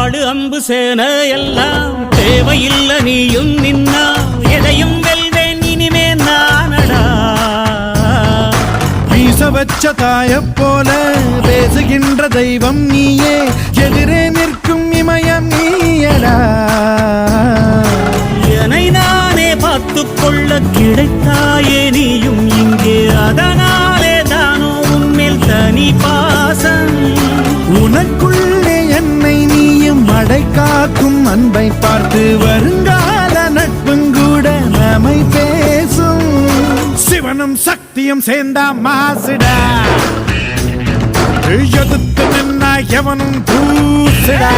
வாடு அம்பு சேன எல்லாம் தேவையில்லை நீயும் நின்னா எதையும் வெல்வேன் இனிமே நானடா வீச வச்ச தாய போல பேசுகின்ற தெய்வம் நீயே எதிரே நிற்கும் இமயம் நீயடா என்னை நானே பார்த்துக்கொள்ள கிடைத்தாயே நீயும் இங்கே அதனாலே தானோ உன்மேல் தனி பாசம் உனக்குள்ளே என்னை நீயும் அடை காக்கும் அன்பை பார்த்து வருங்கால நட்புங்கூட நம்மை பேசும் சிவனும் சக்தியும் சேர்ந்தா மாசுடா எதிர்த்து நின்னா எவனும் பூசுடா